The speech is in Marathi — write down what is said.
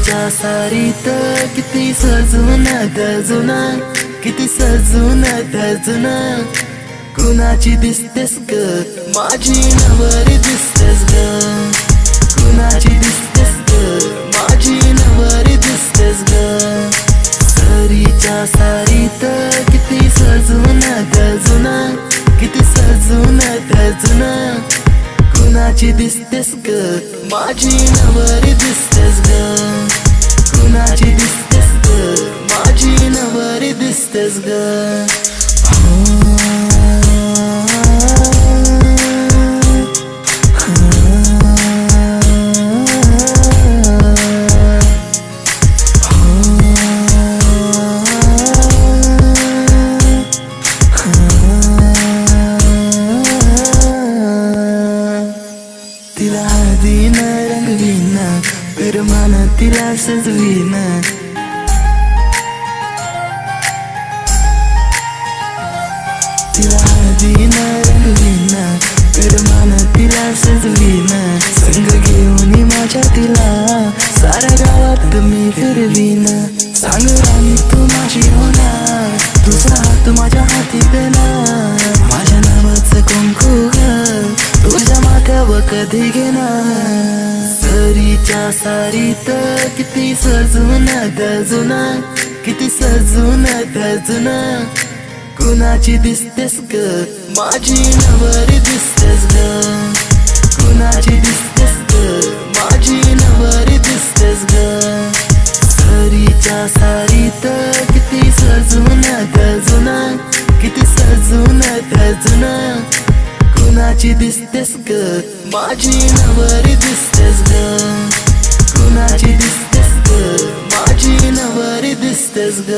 सरीच्या सारीत किती सजून धजून, किती सजून धजून, कुणाची दिसतेस ग माझी नवरी दिसतेस ग, कुणाची दिसतेस ग माझी नवरी दिसतेस ग. सरीच्या सारीत किती सजून धजून, किती सजून धजून, कुणाची दिसतेस ग माझी नवरी दिसतेस ग, कुणाची दिसतेस ग माझी नवरी दिसतेस ग. तिला हळदीन रंगवीन, प्रेमान तिला सजवीन, तिला हळदीन रंगवीन, प्रेमान तिला सजवीन, संग घेऊन माझ्या तिला साऱ्या गावात मी फिरवीन. सांग राणी तू माझी होणार, तुझा हात माझ्या हाती देणार, माझ्या नावाचं कुंकू ग तुझ्या माथ्यावर कधी घेणार. सरीच्या सारीत किती सजून धजून, किती सजून धजून, कुणाची दिसतेस ग माझी नवरी दिसतेस ग, कुणाची दिसतेस ग माझी नवरी दिसतेस ग. सरीच्या सारीत किती सजून धजून, किती सजून धजून, कुणाची दिसतेस ग माझी नवरी दिसतेस ग, कुणाची दिसतेस ग माझी नवरी दिसतेस ग.